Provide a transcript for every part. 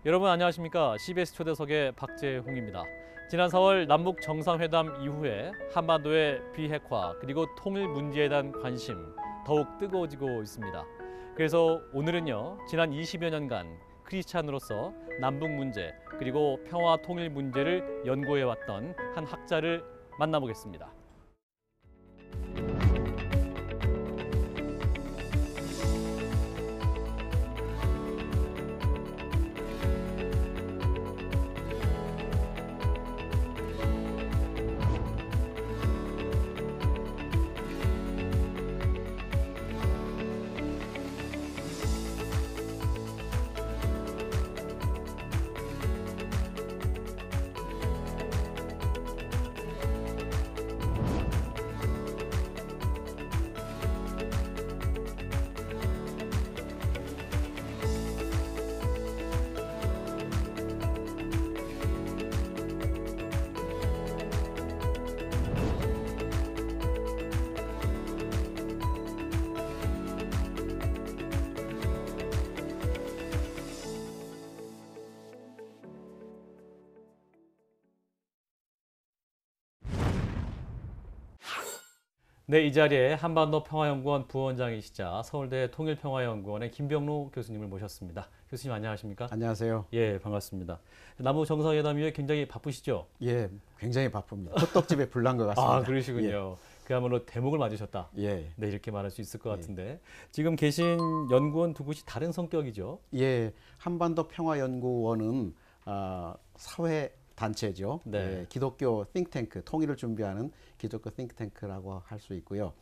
여러분 안녕하십니까? CBS 초대석의 박재홍입니다. 지난 4월 남북 정상회담 이후에 한반도의 비핵화 그리고 통일 문제에 대한 관심 더욱 뜨거워지고 있습니다. 그래서 오늘은요, 지난 20여 년간 크리스찬으로서 남북 문제 그리고 평화 통일 문제를 연구해왔던 한 학자를 만나보겠습니다. 네, 이 자리에 한반도 평화연구원 부원장이시자 서울대 통일평화연구원의 김병로 교수님을 모셨습니다. 교수님 안녕하십니까? 안녕하세요. 예, 반갑습니다. 남북 정상회담 이후에 굉장히 바쁘시죠? 예, 굉장히 바쁩니다. 호떡집에 불난 것 같습니다. 아, 그러시군요. 그야말로 대목을 맞으셨다. 예, 네, 이렇게 말할 수 있을 것 같은데 지금 계신 연구원 두 곳이 다른 성격이죠? 예, 한반도 평화연구원은 사회 단체죠. 네. 예, 기독교 띵탱크, 통일을 준비하는 기독교 띵탱크라고 할 수 있고요.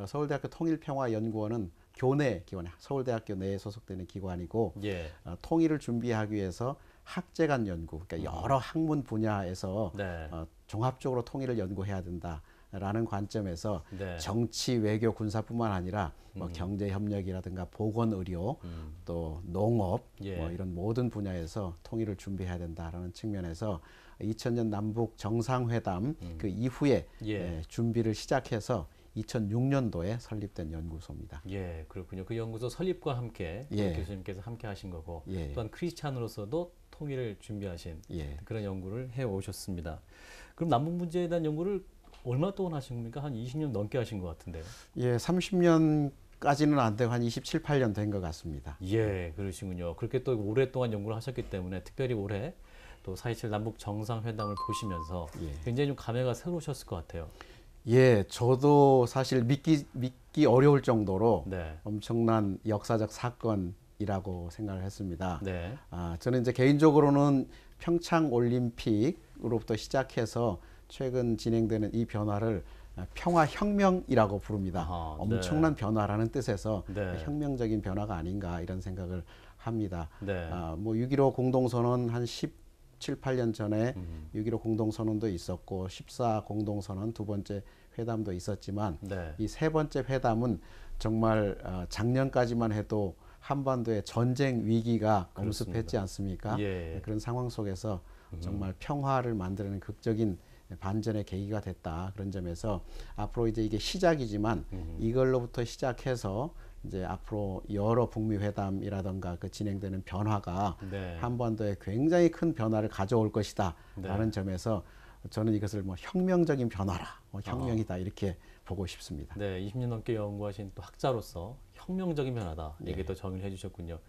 서울대학교 통일평화연구원은 교내 기관, 서울대학교 내에 소속되는 기관이고, 예. 통일을 준비하기 위해서 학제간 연구, 그러니까 여러 학문 분야에서 네. 종합적으로 통일을 연구해야 된다라는 관점에서 네. 정치, 외교, 군사뿐만 아니라 뭐 경제 협력이라든가 보건 의료, 또 농업, 예. 뭐 이런 모든 분야에서 통일을 준비해야 된다라는 측면에서 2000년 남북 정상회담 그 이후에 예. 준비를 시작해서 2006년도에 설립된 연구소입니다. 예, 그렇군요. 그 연구소 설립과 함께 예. 교수님께서 함께 하신 거고 예. 또한 크리스찬으로서도 통일을 준비하신 예. 그런 연구를 해 오셨습니다. 그럼 남북 문제에 대한 연구를 얼마 동안 하신 겁니까? 한 20년 넘게 하신 것 같은데요. 예, 30년까지는 안 되고 한 27, 8년 된 것 같습니다. 예, 그러시군요. 그렇게 또 오랫동안 연구를 하셨기 때문에 특별히 올해 또 4.27 남북 정상회담을 보시면서 예. 굉장히 좀 감회가 새로우셨을 것 같아요. 예, 저도 사실 믿기 어려울 정도로 네. 엄청난 역사적 사건이라고 생각을 했습니다. 네. 저는 이제 개인적으로는 평창 올림픽으로부터 시작해서 최근 진행되는 이 변화를 평화혁명이라고 부릅니다. 아하, 엄청난 변화라는 뜻에서 네. 혁명적인 변화가 아닌가 이런 생각을 합니다. 네. 뭐 6.15 공동선언 한 17, 8년 전에 6.15 공동선언도 있었고 14 공동선언 두 번째 회담도 있었지만 네. 이 세 번째 회담은 정말 작년까지만 해도 한반도의 전쟁 위기가 엄습했지 않습니까? 예. 그런 상황 속에서 정말 평화를 만드는 극적인 반전의 계기가 됐다. 그런 점에서 앞으로 이제 이게 시작이지만 이걸로부터 시작해서 이제 앞으로 여러 북미 회담이라던가 그 진행되는 변화가 네. 한반도에 굉장히 큰 변화를 가져올 것이다라는 네. 점에서 저는 이것을 뭐 혁명적인 변화라, 뭐 혁명이다 이렇게 보고 싶습니다. 네, 20년 넘게 연구하신 또 학자로서 혁명적인 변화다. 이게 또 정의를 해주셨군요.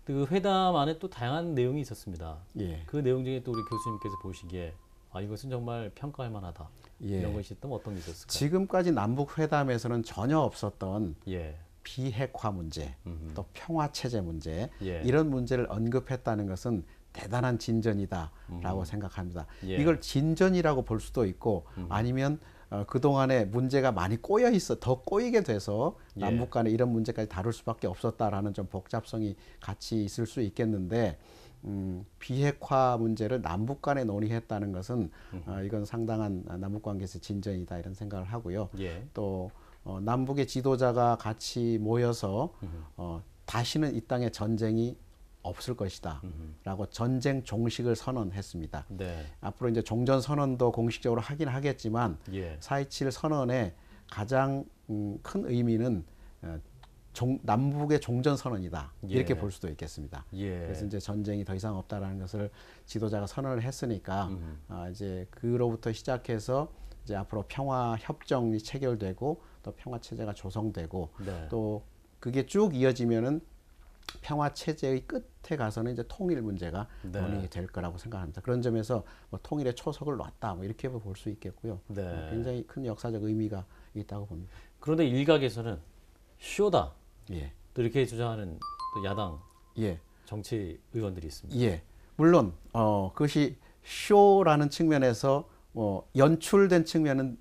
그 회담 안에 또 다양한 내용이 있었습니다. 예. 그 내용 중에 또 우리 교수님께서 보시기에 이것은 정말 평가할 만하다. 예. 이런 것이 있다면 어떤 게 있었을까요? 지금까지 남북 회담에서는 전혀 없었던 예. 비핵화 문제, 또 평화 체제 문제 예. 이런 문제를 언급했다는 것은 대단한 진전이다라고 생각합니다. 예. 이걸 진전이라고 볼 수도 있고 아니면 그동안에 문제가 많이 꼬여 있어 더 꼬이게 돼서 예. 남북 간에 이런 문제까지 다룰 수밖에 없었다라는 좀 복잡성이 같이 있을 수 있겠는데 비핵화 문제를 남북 간에 논의했다는 것은 이건 상당한 남북 관계에서 진전이다 이런 생각을 하고요. 예. 또 남북의 지도자가 같이 모여서 다시는 이 땅에 전쟁이 없을 것이다 라고 전쟁 종식을 선언했습니다. 네. 앞으로 이제 종전 선언도 공식적으로 하긴 하겠지만 예. 4.27 선언의 가장 큰 의미는 남북의 종전 선언이다 이렇게 예. 볼 수도 있겠습니다. 예. 그래서 이제 전쟁이 더 이상 없다라는 것을 지도자가 선언을 했으니까 이제 그로부터 시작해서 이제 앞으로 평화 협정이 체결되고 또 평화 체제가 조성되고 네. 또 그게 쭉 이어지면은 평화 체제의 끝에 가서는 이제 통일 문제가 네. 논의가 될 거라고 생각합니다. 그런 점에서 뭐 통일의 초석을 놨다 뭐 이렇게 볼 수 있겠고요. 네. 굉장히 큰 역사적 의미가 있다고 봅니다. 그런데 일각에서는 쇼다 예, 또 이렇게 주장하는 또 야당 예, 정치 의원들이 있습니다. 예. 물론 그것이 쇼라는 측면에서 연출된 측면은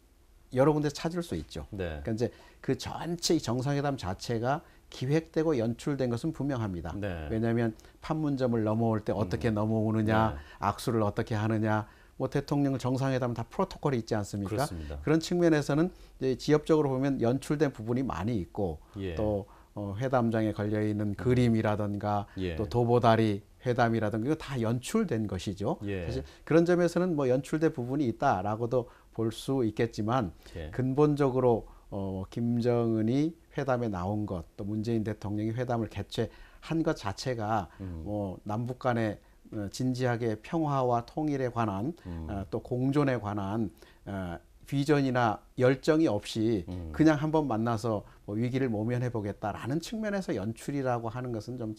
여러 군데 찾을 수 있죠. 네. 그러니까 이제 그 전체 이 정상회담 자체가 기획되고 연출된 것은 분명합니다. 네. 왜냐하면 판문점을 넘어올 때 어떻게 넘어오느냐, 네. 악수를 어떻게 하느냐, 뭐 대통령 정상회담 다 프로토콜이 있지 않습니까? 그렇습니다. 그런 측면에서는 이제 지역적으로 보면 연출된 부분이 많이 있고 예. 또 회담장에 걸려 있는 그림이라든가 예. 또 도보다리 회담이라든가 이거 다 연출된 것이죠. 예. 사실 그런 점에서는 뭐 연출된 부분이 있다라고도 볼 수 있겠지만 예. 근본적으로 김정은이 회담에 나온 것, 또 문재인 대통령이 회담을 개최한 것 자체가 뭐 남북 간의 진지하게 평화와 통일에 관한 또 공존에 관한 비전이나 열정이 없이 그냥 한번 만나서 뭐 위기를 모면해 보겠다라는 측면에서 연출이라고 하는 것은 좀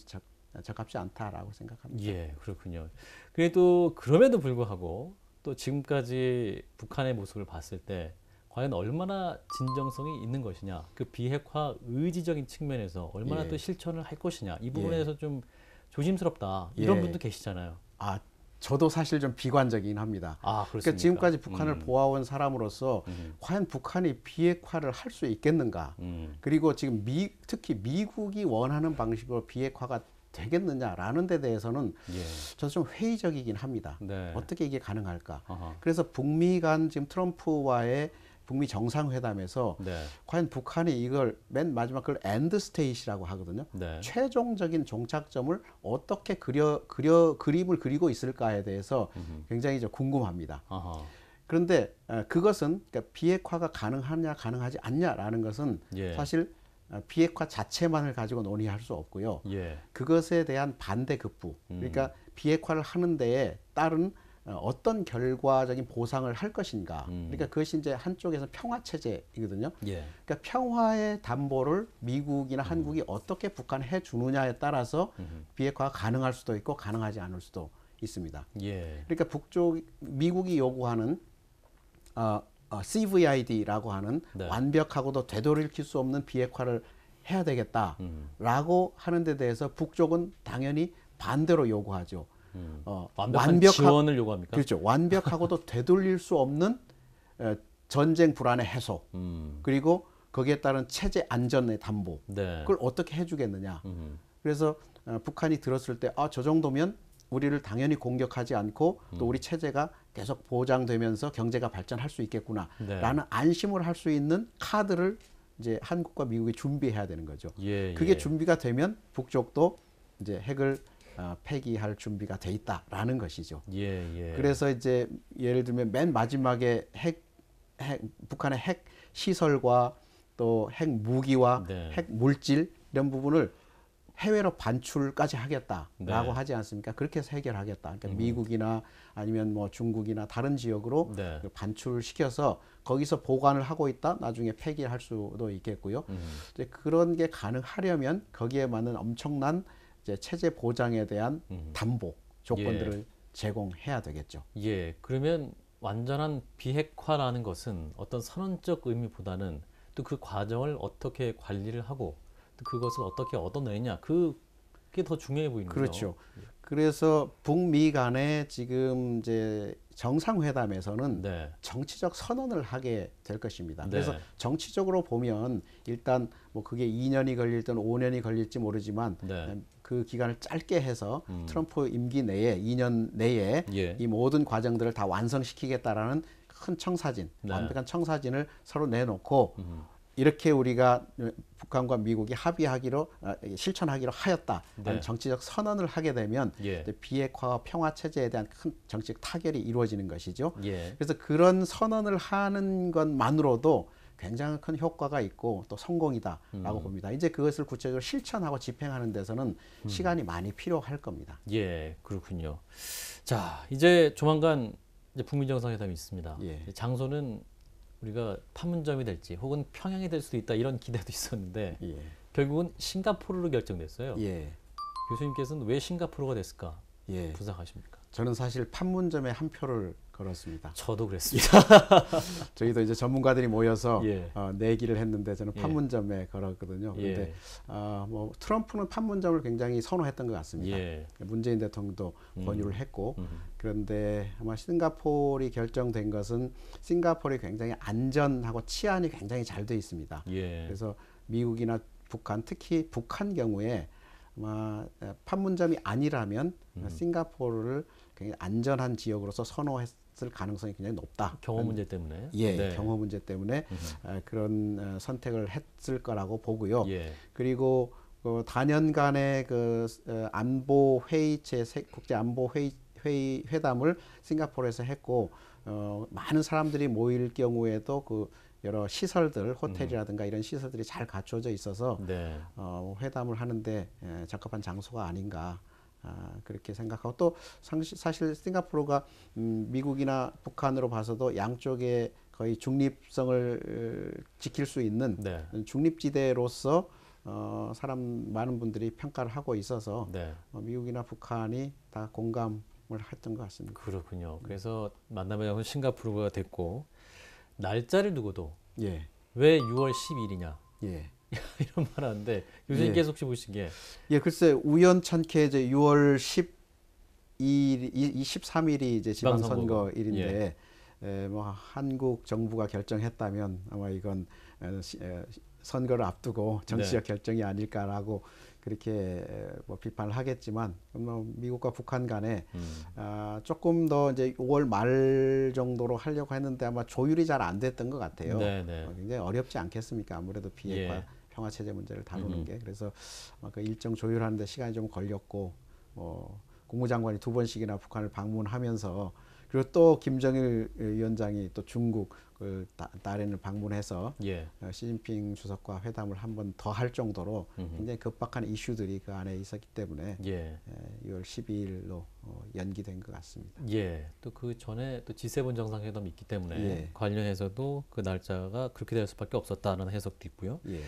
적합지 않다라고 생각합니다. 예, 그렇군요. 그래도 그럼에도 불구하고 또 지금까지 북한의 모습을 봤을 때 과연 얼마나 진정성이 있는 것이냐, 그 비핵화 의지적인 측면에서 얼마나 예. 또 실천을 할 것이냐, 이 부분에 예. 대해서 좀 조심스럽다 이런 예. 분도 계시잖아요. 아, 저도 사실 좀 비관적이긴 합니다. 아, 그렇습니까? 그러니까 지금까지 북한을 보아온 사람으로서 과연 북한이 비핵화를 할 수 있겠는가? 그리고 지금 특히 미국이 원하는 방식으로 비핵화가 되겠느냐라는 데 대해서는 예. 저도 좀 회의적이긴 합니다. 네. 어떻게 이게 가능할까? 아하. 그래서 북미 간 지금 트럼프와의 북미 정상회담에서 네. 과연 북한이 이걸 맨 마지막 걸 엔드 스테이시라고 하거든요. 네. 최종적인 종착점을 어떻게 그림을 그리고 있을까에 대해서 굉장히 좀 궁금합니다. 아하. 그런데 그것은 그러니까 비핵화가 가능하냐 가능하지 않냐라는 것은 예. 사실 비핵화 자체만을 가지고 논의할 수 없고요. 예. 그것에 대한 반대급부, 그러니까 비핵화를 하는 데에 따른 어떤 결과적인 보상을 할 것인가. 그러니까 그것이 이제 한쪽에서 평화 체제이거든요. 예. 그러니까 평화의 담보를 미국이나 한국이 어떻게 북한에 해 주느냐에 따라서 비핵화가 가능할 수도 있고 가능하지 않을 수도 있습니다. 예. 그러니까 미국이 요구하는 CVID라고 하는 네. 완벽하고도 되돌이킬 수 없는 비핵화를 해야 되겠다라고 하는 데 대해서 북쪽은 당연히 반대로 요구하죠. 완벽한 지원을 요구합니까? 그렇죠. 완벽하고도 되돌릴 수 없는 전쟁 불안의 해소, 그리고 거기에 따른 체제 안전의 담보, 네. 그걸 어떻게 해주겠느냐. 그래서 북한이 들었을 때 저 정도면 우리를 당연히 공격하지 않고 또 우리 체제가 계속 보장되면서 경제가 발전할 수 있겠구나라는 네. 안심을 할 수 있는 카드를 이제 한국과 미국이 준비해야 되는 거죠. 예, 그게 예. 준비가 되면 북쪽도 이제 핵을 폐기할 준비가 돼 있다라는 것이죠. 예, 예. 그래서 이제 예를 들면 맨 마지막에 북한의 핵 시설과 또 핵 무기와 네. 핵 물질 이런 부분을 해외로 반출까지 하겠다라고 네. 하지 않습니까? 그렇게 해서 해결하겠다. 그러니까 미국이나 아니면 뭐 중국이나 다른 지역으로 네. 반출시켜서 거기서 보관을 하고 있다. 나중에 폐기할 수도 있겠고요. 이제 그런 게 가능하려면 거기에 맞는 엄청난 이제 체제 보장에 대한 담보 조건들을 제공해야 되겠죠. 예. 그러면 완전한 비핵화라는 것은 어떤 선언적 의미보다는 또 그 과정을 어떻게 관리를 하고 또 그것을 어떻게 얻어내냐 그게 더 중요해 보이는 거죠. 그렇죠. 그래서 북미 간의 지금 이제 정상회담에서는 네. 정치적 선언을 하게 될 것입니다. 네. 그래서 정치적으로 보면 일단 뭐 그게 2년이 걸릴든 5년이 걸릴지 모르지만 네. 그 기간을 짧게 해서 트럼프 임기 내에 2년 내에 예. 이 모든 과정들을 다 완성시키겠다라는 큰 청사진, 네. 완벽한 청사진을 서로 내놓고 이렇게 우리가 북한과 미국이 합의하기로 실천하기로 하였다라는 네. 정치적 선언을 하게 되면 예. 이제 비핵화와 평화 체제에 대한 큰 정치적 타결이 이루어지는 것이죠. 예. 그래서 그런 선언을 하는 것만으로도 굉장히 큰 효과가 있고 또 성공이다라고 봅니다. 이제 그것을 구체적으로 실천하고 집행하는 데서는 시간이 많이 필요할 겁니다. 예, 그렇군요. 자, 이제 조만간 이제 북미 정상회담이 있습니다. 예. 장소는 우리가 판문점이 될지 혹은 평양이 될 수도 있다 이런 기대도 있었는데 예. 결국은 싱가포르로 결정됐어요. 예. 교수님께서는 왜 싱가포르가 됐을까 예. 분석하십니까? 저는 사실 판문점에 한 표를 걸었습니다. 저도 그랬습니다. 저희도 이제 전문가들이 모여서 예. 내기를 했는데 저는 예. 판문점에 걸었거든요. 그런데 예. 뭐 트럼프는 판문점을 굉장히 선호했던 것 같습니다. 예. 문재인 대통령도 권유를 했고 그런데 아마 싱가포르이 결정된 것은 싱가포르이 굉장히 안전하고 치안이 굉장히 잘 돼 있습니다. 예. 그래서 미국이나 북한, 특히 북한 경우에 아마 판문점이 아니라면 싱가포르를 굉장히 안전한 지역으로서 선호했을 가능성이 굉장히 높다. 경호 문제 때문에. 예, 네. 경호 문제 때문에 그런 선택을 했을 거라고 보고요. 예. 그리고 다년간의 안보 회의체 국제 안보 회담을 싱가포르에서 했고 많은 사람들이 모일 경우에도 그 여러 시설들, 호텔이라든가 이런 시설들이 잘 갖춰져 있어서 네. 회담을 하는데 적합한 장소가 아닌가 그렇게 생각하고 또 사실 싱가포르가 미국이나 북한으로 봐서도 양쪽에 거의 중립성을 지킬 수 있는 네. 중립지대로서 많은 분들이 평가를 하고 있어서 네. 미국이나 북한이 다 공감을 했던 것 같습니다. 그렇군요. 그래서 만남의 장소는 싱가포르가 됐고 날짜를 두고도 예, 왜 6월 10일이냐 예. 이런 말 하는데 교수님께서 혹시 보시기에 예, 글쎄 우연찮게 이제 6월 13일이 이제 지방선거일인데 뭐 한국 정부가 결정했다면 아마 이건 선거를 앞두고 정치적 결정이 아닐까라고 그렇게 뭐 비판을 하겠지만 뭐 미국과 북한 간에 조금 더 이제 5월 말 정도로 하려고 했는데 아마 조율이 잘 안 됐던 것 같아요. 굉장히 어렵지 않겠습니까? 아무래도 비핵화 예. 평화 체제 문제를 다루는 게 그래서 그 일정 조율하는데 시간이 좀 걸렸고 국무장관이 2번씩이나 북한을 방문하면서 그리고 또 김정일 위원장이 또 중국을 달에는 방문해서 예. 시진핑 주석과 회담을 한 번 더 할 정도로 굉장히 급박한 이슈들이 그 안에 있었기 때문에 예. 6월 12일로 연기된 것 같습니다. 예. 또 그 전에 또 G7 정상회담이 있기 때문에 예. 관련해서도 그 날짜가 그렇게 될 수밖에 없었다는 해석도 있고요. 예.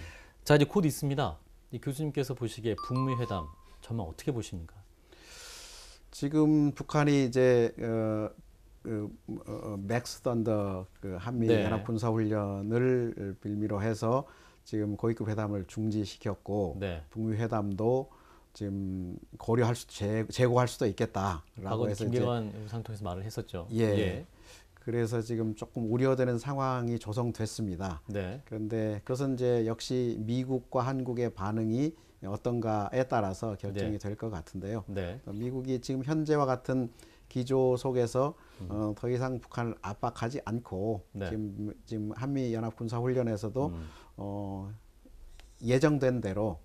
자, 이제 곧 있습니다. 이 교수님께서 보시기에 북미 회담 전망 어떻게 보십니까? 지금 북한이 이제 맥스 던더 한미 네. 연합 군사 훈련을 빌미로 해서 지금 고위급 회담을 중지시켰고 네. 북미 회담도 지금 고려할 재고할 수도 있겠다라고 과거 해서 김경환 상통에서 말을 했었죠. 예. 그래서 지금 조금 우려되는 상황이 조성됐습니다. 네. 그런데 그것은 이제 역시 미국과 한국의 반응이 어떤가에 따라서 결정이 네. 될 것 같은데요. 네. 미국이 지금 현재와 같은 기조 속에서 더 이상 북한을 압박하지 않고 네. 지금 한미 연합 군사 훈련에서도 예정된 대로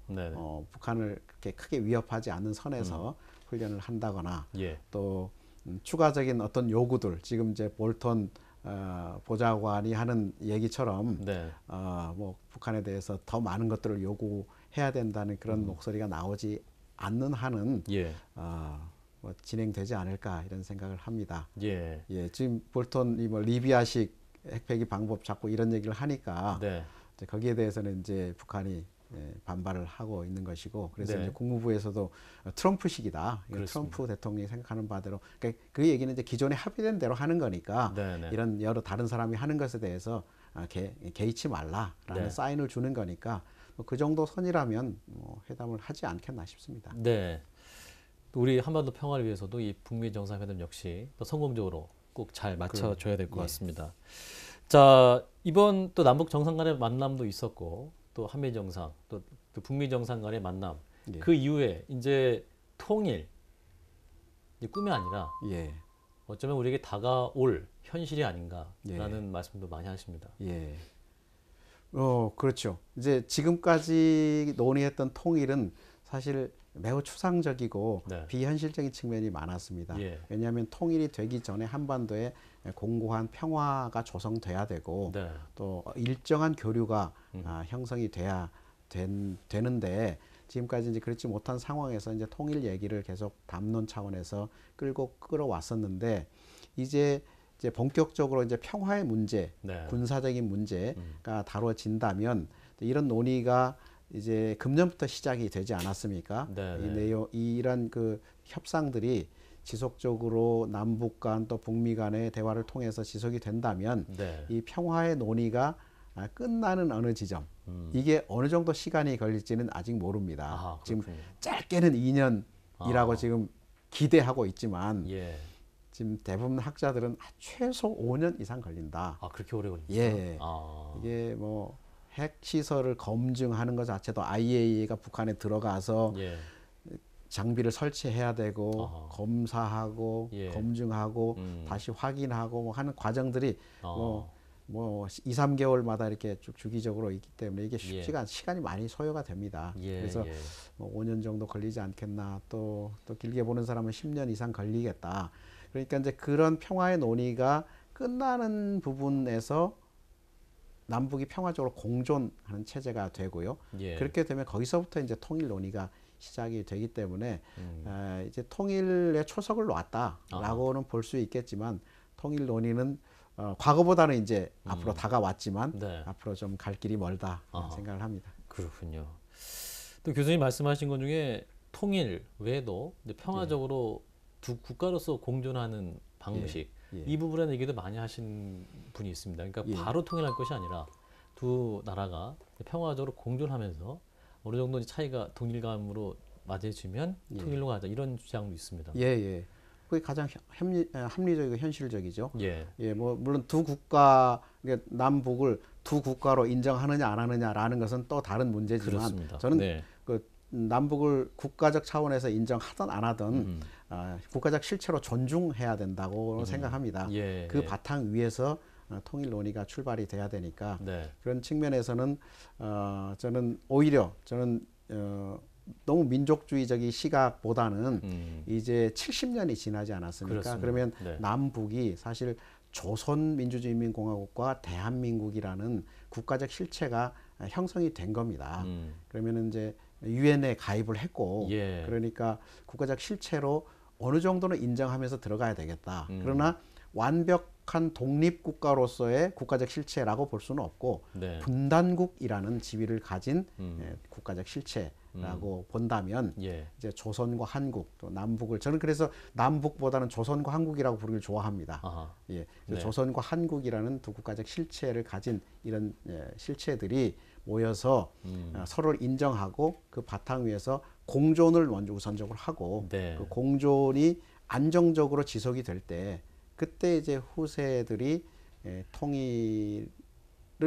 북한을 그렇게 크게 위협하지 않는 선에서 훈련을 한다거나 예. 또 추가적인 어떤 요구들 지금 이제 볼턴 보좌관이 하는 얘기처럼 네. 뭐 북한에 대해서 더 많은 것들을 요구해야 된다는 그런 목소리가 나오지 않는 한은 예. 뭐 진행되지 않을까 이런 생각을 합니다. 예. 예, 지금 볼턴이 뭐 리비아식 핵폐기 방법 자꾸 이런 얘기를 하니까 네. 이제 거기에 대해서는 이제 북한이 반발을 하고 있는 것이고 그래서 네. 이제 국무부에서도 트럼프식이다. 트럼프 대통령이 생각하는 바대로 그러니까 그 얘기는 이제 기존에 합의된 대로 하는 거니까 네네. 이런 여러 다른 사람이 하는 것에 대해서 개의치 말라라는 네. 사인을 주는 거니까 그 정도 선이라면 뭐 회담을 하지 않겠나 싶습니다. 네. 또 우리 한반도 평화를 위해서도 이 북미 정상회담 역시 또 성공적으로 꼭 잘 맞춰줘야 될 것 같습니다. 자, 이번 또 남북 정상 간의 만남도 있었고 또 한미 정상 또 북미 정상 간의 만남 예. 그 이후에 이제 통일 이제 꿈이 아니라 예. 어쩌면 우리에게 다가올 현실이 아닌가라는 예. 말씀도 많이 하십니다. 예. 그렇죠. 이제 지금까지 논의했던 통일은 사실 매우 추상적이고 네. 비현실적인 측면이 많았습니다. 예. 왜냐하면 통일이 되기 전에 한반도에 공고한 평화가 조성돼야 되고 네. 또 일정한 교류가 형성이 되는데 지금까지 이제 그렇지 못한 상황에서 이제 통일 얘기를 계속 담론 차원에서 끌어왔었는데 이제 본격적으로 이제 평화의 문제, 네. 군사적인 문제가 다뤄진다면 이런 논의가 이제 금년부터 시작이 되지 않았습니까? 네. 이런 그 협상들이 지속적으로 남북 간 또 북미 간의 대화를 통해서 지속이 된다면 네. 이 평화의 논의가 끝나는 어느 지점 이게 어느 정도 시간이 걸릴지는 아직 모릅니다. 아, 지금 그렇군요. 짧게는 짧게는 2년이라고 아. 지금 기대하고 있지만 예. 지금 대부분 학자들은 최소 5년 이상 걸린다. 아, 그렇게 오래 걸립니까? 예. 아. 이게 뭐 핵 시설을 검증하는 것 자체도 IAEA가 북한에 들어가서 예. 장비를 설치해야 되고 아하. 검사하고 예. 검증하고 다시 확인하고 뭐 하는 과정들이 아. 뭐 2, 3개월마다 이렇게 쭉 주기적으로 있기 때문에 이게 예. 쉽지가 시간이 많이 소요가 됩니다. 예. 그래서 예. 뭐 5년 정도 걸리지 않겠나 또 길게 보는 사람은 10년 이상 걸리겠다. 그러니까 이제 그런 평화의 논의가 끝나는 부분에서 남북이 평화적으로 공존하는 체제가 되고요. 예. 그렇게 되면 거기서부터 이제 통일 논의가 시작이 되기 때문에 이제 통일의 초석을 놨다라고는 볼 수 있겠지만 통일 논의는 과거보다는 이제 앞으로 다가왔지만 네. 앞으로 좀 갈 길이 멀다 생각을 합니다. 그렇군요. 또 교수님 말씀하신 것 중에 통일 외에도 이제 평화적으로 두 국가로서 공존하는 방식 이 부분에 얘기도 많이 하신 분이 있습니다. 그러니까 바로 통일할 것이 아니라 두 나라가 평화적으로 공존하면서 어느 정도 차이가 동일감으로 맞아지면 통일로 가자 이런 주장도 있습니다. 예. 그게 가장 합리적이고 현실적이죠. 예. 뭐 물론 두 국가 그러니까 남북을 두 국가로 인정하느냐 안 하느냐라는 것은 또 다른 문제지만 그렇습니다. 저는 네. 그 남북을 국가적 차원에서 인정하든 안 하든 국가적 실체로 존중해야 된다고 생각합니다. 예. 그 바탕 위에서 통일 논의가 출발이 돼야 되니까 네. 그런 측면에서는 저는 오히려 너무 민족주의적인 시각보다는 이제 70년이 지나지 않았습니까? 그렇습니다. 그러면 네. 남북이 사실 조선민주주의인민공화국과 대한민국이라는 국가적 실체가 형성이 된 겁니다. 그러면은 이제 유엔에 가입을 했고, 예. 그러니까 국가적 실체로 어느 정도는 인정하면서 들어가야 되겠다. 그러나 완벽한 독립국가로서의 국가적 실체라고 볼 수는 없고 네. 분단국이라는 지위를 가진 국가적 실체라고 본다면 예. 이제 조선과 한국 또 남북을 저는 그래서 남북보다는 조선과 한국이라고 부르기를 좋아합니다. 아하. 예, 네. 조선과 한국이라는 두 국가적 실체를 가진 이런 실체들이 모여서 서로를 인정하고 그 바탕 위에서 공존을 먼저 우선적으로 하고 네. 그 공존이 안정적으로 지속이 될 때 그때 이제 후세들이 통일을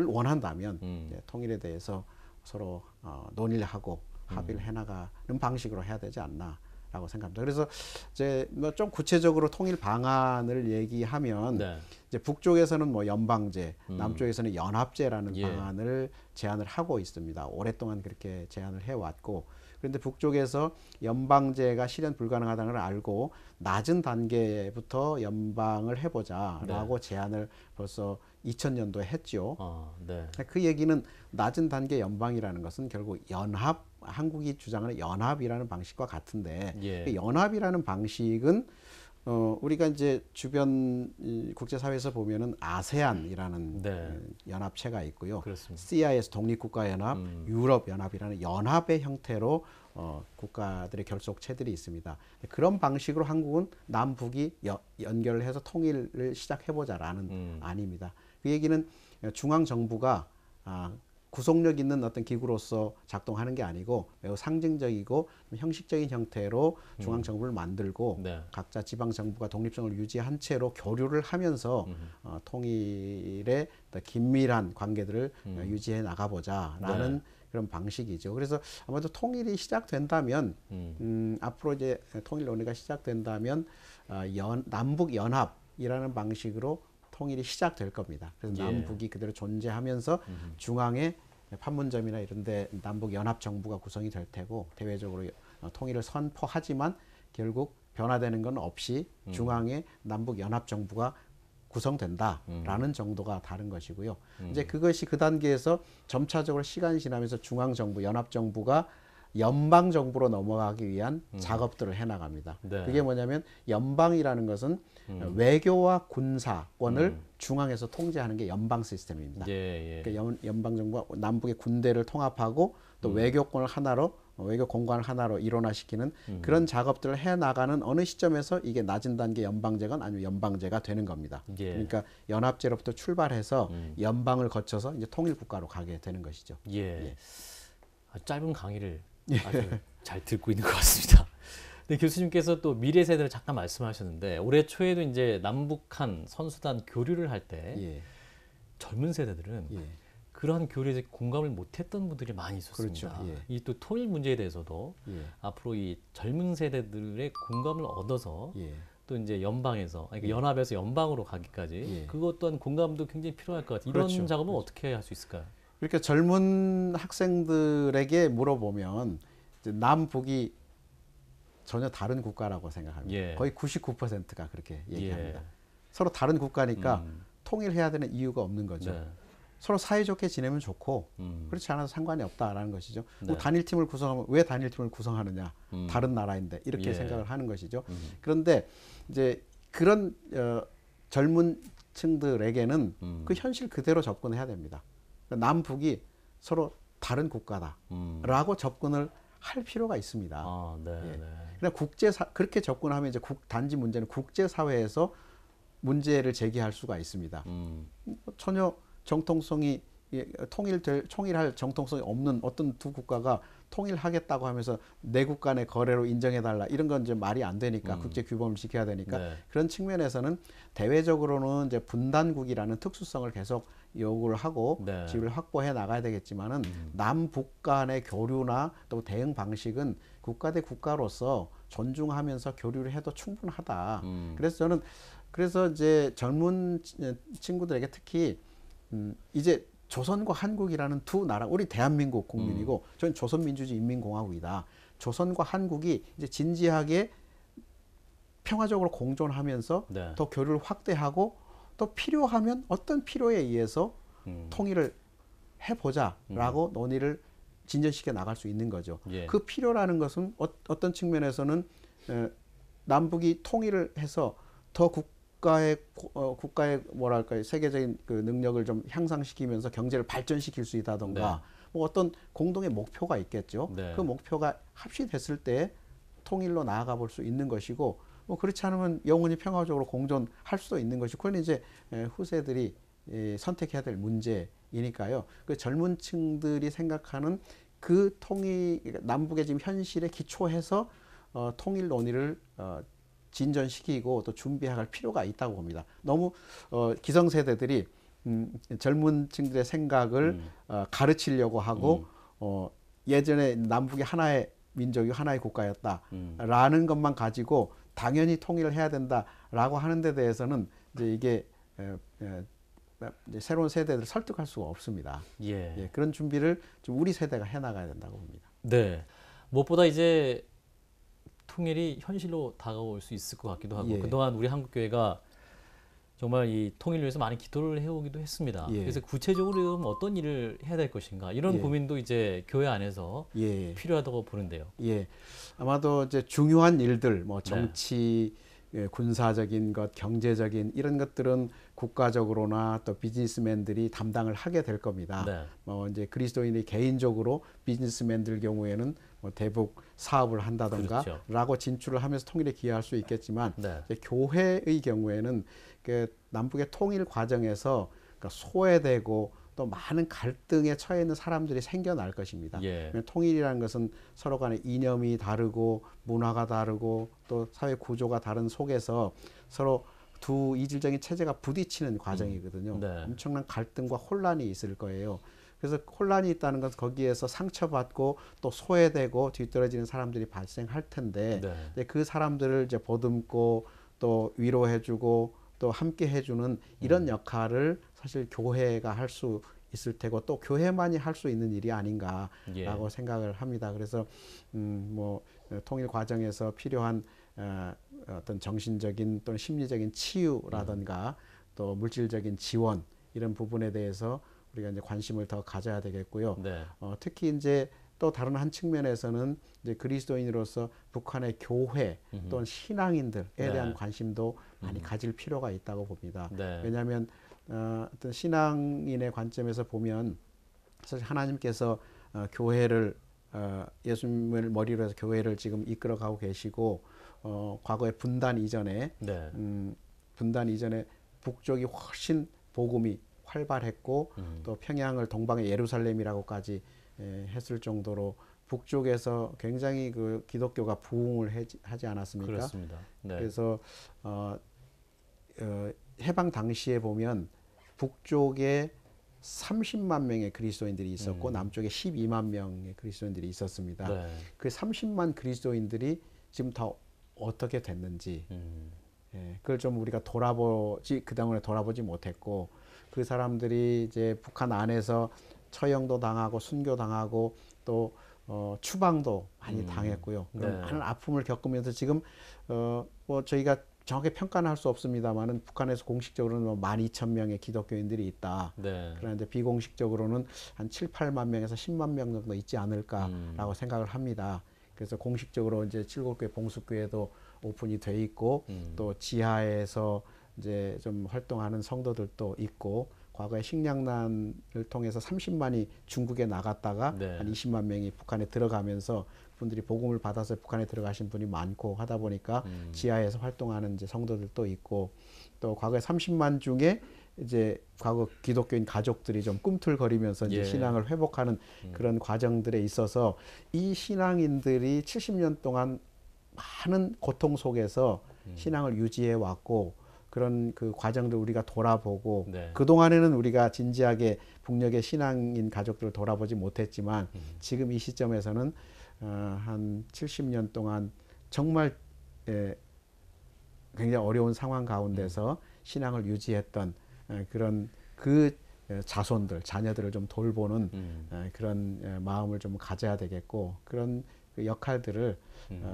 원한다면 통일에 대해서 서로 논의를 하고 합의를 해나가는 방식으로 해야 되지 않나라고 생각합니다. 그래서 이제 뭐 좀 구체적으로 통일 방안을 얘기하면 네. 이제 북쪽에서는 뭐 연방제, 남쪽에서는 연합제라는 예. 방안을 제안을 하고 있습니다. 오랫동안 그렇게 제안을 해왔고, 그런데 북쪽에서 연방제가 실현 불가능하다는 걸 알고 낮은 단계부터 연방을 해보자라고 제안을 벌써 2000년도에 했죠. 네. 그 얘기는 낮은 단계 연방이라는 것은 결국 연합, 한국이 주장하는 연합이라는 방식과 같은데 예. 그 연합이라는 방식은 우리가 이제 주변 국제사회에서 보면은 아세안이라는 네. 연합체가 있고요. 그렇습니다. CIS 독립국가연합, 유럽연합이라는 연합의 형태로 국가들의 결속체들이 있습니다. 그런 방식으로 한국은 남북이 연결을 해서 통일을 시작해보자라는 안입니다. 그 얘기는 중앙정부가 구속력 있는 어떤 기구로서 작동하는 게 아니고 매우 상징적이고 형식적인 형태로 중앙정부를 만들고 네. 각자 지방정부가 독립성을 유지한 채로 교류를 하면서 통일의 긴밀한 관계들을 유지해 나가보자라는 네. 그런 방식이죠. 그래서 아마도 통일이 시작된다면 앞으로 이제 통일 논의가 시작된다면 남북 연합이라는 방식으로 통일이 시작될 겁니다. 그래서 예. 남북이 그대로 존재하면서 중앙에 판문점이나 이런데 남북 연합 정부가 구성이 될 테고 대외적으로 통일을 선포하지만 결국 변화되는 건 없이 중앙에 남북 연합 정부가 구성된다라는 정도가 다른 것이고요. 이제 그것이 그 단계에서 점차적으로 시간이 지나면서 중앙 정부, 연합 정부가 연방 정부로 넘어가기 위한 작업들을 해나갑니다. 네. 그게 뭐냐면 연방이라는 것은 외교와 군사권을 중앙에서 통제하는 게 연방 시스템입니다. 예, 예. 그러니까 연방 정부가 남북의 군대를 통합하고 또 외교권을 하나로 외교 공간을 하나로 일원화시키는 그런 작업들을 해나가는 어느 시점에서 이게 낮은 단계 연방제건 아니면 연방제가 되는 겁니다. 예. 그러니까 연합제로부터 출발해서 연방을 거쳐서 이제 통일국가로 가게 되는 것이죠. 예. 아주 짧은 강의를 아주 잘 듣고 있는 것 같습니다. 근데 교수님께서 또 미래 세대를 잠깐 말씀하셨는데 올해 초에도 이제 남북한 선수단 교류를 할 때 예. 젊은 세대들은 예. 그러한 교류에 공감을 못했던 분들이 많이 있었습니다. 그렇죠. 예. 이 또 통일 문제에 대해서도 예. 앞으로 이 젊은 세대들의 공감을 얻어서 예. 또 이제 연방에서 그러니까 연합에서 연방으로 가기까지 예. 그것 또한 공감도 굉장히 필요할 것 같아요. 이런 그렇죠. 작업은 어떻게 할 수 있을까요? 그러니까 젊은 학생들에게 물어보면 이제 남북이 전혀 다른 국가라고 생각합니다. 예. 거의 99%가 그렇게 얘기합니다. 예. 서로 다른 국가니까 통일해야 되는 이유가 없는 거죠. 네. 서로 사이좋게 지내면 좋고 그렇지 않아도 상관이 없다라는 것이죠. 뭐 단일팀을 구성하면 왜 단일팀을 구성하느냐? 다른 나라인데 이렇게 예. 생각을 하는 것이죠. 그런데 이제 그런 젊은 층들에게는 그 현실 그대로 접근해야 됩니다. 그러니까 남북이 서로 다른 국가다라고 접근을 할 필요가 있습니다. 아, 네, 예. 네. 그러니까 그렇게 접근하면 이제 단지 문제는 국제사회에서 문제를 제기할 수가 있습니다. 전혀 정통성이 통일할 정통성이 없는 어떤 두 국가가 통일하겠다고 하면서 내국 간의 거래로 인정해달라 이런 건 이제 말이 안 되니까 국제 규범을 지켜야 되니까 네. 그런 측면에서는 대외적으로는 이제 분단국이라는 특수성을 계속 요구를 하고 네. 지위를 확보해 나가야 되겠지만은 남북 간의 교류나 또 대응 방식은 국가 대 국가로서 존중하면서 교류를 해도 충분하다. 그래서 이제 젊은 친구들에게 특히 이제 조선과 한국이라는 두 나라, 우리 대한민국 국민이고 저는 조선민주주의 인민공화국이다. 조선과 한국이 이제 진지하게 평화적으로 공존하면서 네. 더 교류를 확대하고 또 필요하면 어떤 필요에 의해서 통일을 해보자라고 논의를 진전시켜 나갈 수 있는 거죠. 예. 그 필요라는 것은 어떤 측면에서는 남북이 통일을 해서 더 국가의 뭐랄까요 세계적인 그 능력을 좀 향상시키면서 경제를 발전시킬 수 있다던가 네. 뭐 어떤 공동의 목표가 있겠죠. 네. 그 목표가 합치됐을 때 통일로 나아가 볼 수 있는 것이고 뭐 그렇지 않으면 영원히 평화적으로 공존할 수도 있는 것이고 그건 이제 후세들이 선택해야 될 문제이니까요. 그 젊은 층들이 생각하는 그 통일 남북의 지금 현실에 기초해서 통일 논의를 진전시키고 또 준비할 필요가 있다고 봅니다. 너무 기성세대들이 젊은 층들의 생각을 가르치려고 하고 예전에 남북이 하나의 민족이 하나의 국가였다라는 것만 가지고 당연히 통일을 해야 된다라고 하는 데 대해서는 이제 이게 이제 새로운 세대들을 설득할 수가 없습니다. 예. 예, 그런 준비를 좀 우리 세대가 해나가야 된다고 봅니다. 네. 무엇보다 이제 통일이 현실로 다가올 수 있을 것 같기도 하고 예. 그동안 우리 한국교회가 정말 이 통일을 위해서 많이 기도를 해오기도 했습니다. 예. 그래서 구체적으로 어떤 일을 해야 될 것인가 이런 예. 고민도 이제 교회 안에서 예. 필요하다고 보는데요. 예, 아마도 이제 중요한 일들, 뭐 네. 정치, 군사적인 것, 경제적인 이런 것들은 국가적으로나 또 비즈니스맨들이 담당을 하게 될 겁니다. 네. 이제 그리스도인이 개인적으로 비즈니스맨들 경우에는 뭐 대북 사업을 한다던가 그렇죠. 라고 진출을 하면서 통일에 기여할 수 있겠지만 네. 이제 교회의 경우에는 그 남북의 통일 과정에서 그러니까 소외되고 또 많은 갈등에 처해 있는 사람들이 생겨날 것입니다. 예. 통일이라는 것은 서로 간의 이념이 다르고 문화가 다르고 또 사회 구조가 다른 속에서 서로 두 이질적인 체제가 부딪히는 과정이거든요. 네. 엄청난 갈등과 혼란이 있을 거예요. 그래서 혼란이 있다는 것은 거기에서 상처받고 또 소외되고 뒤떨어지는 사람들이 발생할 텐데 네. 그 사람들을 이제 보듬고 또 위로해주고 또 함께 해주는 이런 역할을 사실 교회가 할 수 있을 테고 또 교회만이 할 수 있는 일이 아닌가라고 예. 생각을 합니다. 그래서 뭐 통일 과정에서 필요한 어떤 정신적인 또는 심리적인 치유라든가 또 물질적인 지원 이런 부분에 대해서 우리가 이제 관심을 더 가져야 되겠고요. 네. 특히 이제 또 다른 한 측면에서는 이제 그리스도인으로서 북한의 교회 또는 신앙인들에 네. 대한 관심도 많이 가질 필요가 있다고 봅니다. 네. 왜냐하면 어떤 신앙인의 관점에서 보면 사실 하나님께서 교회를 예수님을 머리로 해서 교회를 지금 이끌어가고 계시고 과거에 분단 이전에 네. 분단 이전에 북쪽이 훨씬 복음이 활발했고 또 평양을 동방의 예루살렘이라고까지 했을 정도로 북쪽에서 굉장히 그 기독교가 부흥을 하지 않았습니까? 그렇습니다. 네. 그래서 해방 당시에 보면 북쪽에 30만 명의 그리스도인들이 있었고 남쪽에 12만 명의 그리스도인들이 있었습니다. 네. 그 30만 그리스도인들이 지금 다 어떻게 됐는지 그걸 좀 우리가 그동안에 돌아보지 못했고 그 사람들이 이제 북한 안에서 처형도 당하고 순교당하고 또 추방도 많이 당했고요. 그런 네. 많은 아픔을 겪으면서 지금 뭐 저희가 정확히 평가는 할 수 없습니다만은 북한에서 공식적으로는 뭐 12,000명의 기독교인들이 있다. 네. 그런데 비공식적으로는 한 7, 8만 명에서 10만 명 정도 있지 않을까라고 생각을 합니다. 그래서 공식적으로 이제 칠곡교회 봉숙교회도 오픈이 돼 있고 또 지하에서 이제 좀 활동하는 성도들도 있고 과거에 식량난을 통해서 30만이 중국에 나갔다가 네. 한 20만 명이 북한에 들어가면서 분들이 복음을 받아서 북한에 들어가신 분이 많고 하다 보니까 지하에서 활동하는 이제 성도들도 있고 또 과거에 30만 중에 이제 과거 기독교인 가족들이 좀 꿈틀거리면서 이제 예. 신앙을 회복하는 그런 과정들에 있어서 이 신앙인들이 70년 동안 많은 고통 속에서 신앙을 유지해 왔고 그런 그 과정들 우리가 돌아보고 네. 그동안에는 우리가 진지하게 북녘의 신앙인 가족들을 돌아보지 못했지만 지금 이 시점에서는 한 70년 동안 정말 굉장히 어려운 상황 가운데서 신앙을 유지했던 그런 그 자손들, 자녀들을 좀 돌보는 그런 마음을 좀 가져야 되겠고 그런 그 역할들을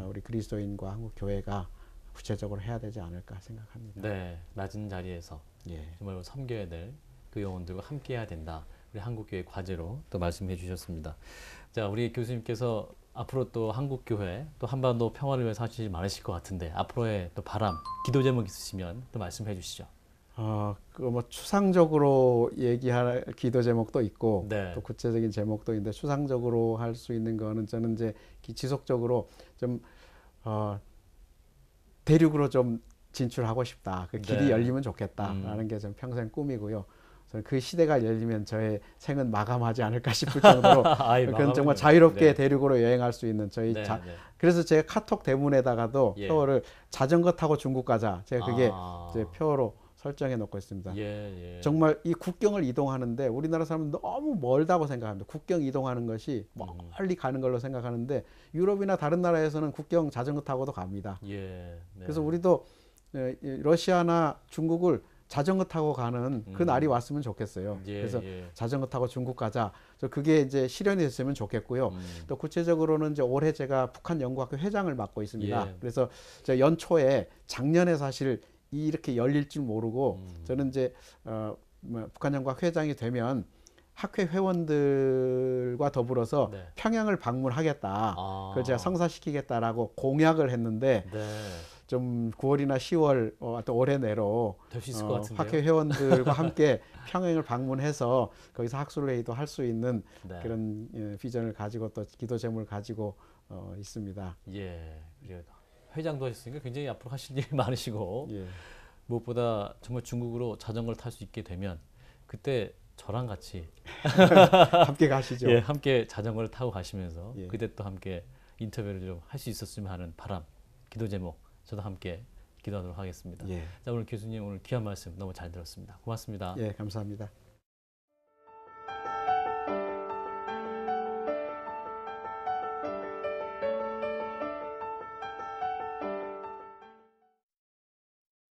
우리 그리스도인과 한국 교회가 구체적으로 해야 되지 않을까 생각합니다. 네, 낮은 자리에서 예. 정말 섬겨야 될 그 영혼들과 함께해야 된다. 우리 한국교회 과제로 또 말씀해 주셨습니다. 자, 우리 교수님께서 앞으로 또 한국교회 또 한반도 평화를 위해서 하실 일이 많으실 것 같은데 앞으로의 또 바람, 기도 제목 있으시면 또 말씀해 주시죠. 그 뭐 추상적으로 얘기할 기도 제목도 있고 네. 또 구체적인 제목도 있는데 추상적으로 할 수 있는 거는 저는 이제 지속적으로 좀 대륙으로 좀 진출하고 싶다. 그 길이 네. 열리면 좋겠다라는 게 좀 평생 꿈이고요. 저는 그 시대가 열리면 저의 생은 마감하지 않을까 싶을 정도로 아이, 그건 정말 마감이네요. 자유롭게 네. 대륙으로 여행할 수 있는 저희 네, 네. 그래서 제가 카톡 대문에다가도 예. 표어를 자전거 타고 중국 가자. 제가 그게 아. 이제 표어로 설정해 놓고 있습니다. 예, 예. 정말 이 국경을 이동하는데 우리나라 사람은 너무 멀다고 생각합니다. 국경 이동하는 것이 멀리 가는 걸로 생각하는데 유럽이나 다른 나라에서는 국경 자전거 타고도 갑니다. 예. 네. 그래서 우리도 러시아나 중국을 자전거 타고 가는 그 날이 왔으면 좋겠어요. 예, 그래서 예. 자전거 타고 중국 가자. 그게 이제 실현이 됐으면 좋겠고요. 또 구체적으로는 이제 올해 제가 북한 연구학교 회장을 맡고 있습니다. 예. 그래서 제가 연초에 작년에 사실 이렇게 열릴 줄 모르고 저는 이제 북한 연구학 회장이 되면 학회 회원들과 더불어서 네. 평양을 방문하겠다. 그걸 제가 성사시키겠다라고 공약을 했는데 네. 좀 9월이나 10월 또 올해 내로 될 수 있을 것 같은데요. 학회 회원들과 함께 평양을 방문해서 거기서 학술회의도 할 수 있는 네. 그런 비전을 가지고 또 기도 제목을 가지고 있습니다. 예. 회장도 하셨으니까 굉장히 앞으로 하실 일이 많으시고 예. 무엇보다 정말 중국으로 자전거를 탈 수 있게 되면 그때 저랑 같이 함께 가시죠. 예, 함께 자전거를 타고 가시면서 예. 그때 또 함께 인터뷰를 좀 할 수 있었으면 하는 바람, 기도 제목 저도 함께 기도하도록 하겠습니다. 예. 자, 오늘 교수님 오늘 귀한 말씀 너무 잘 들었습니다. 고맙습니다. 예, 감사합니다.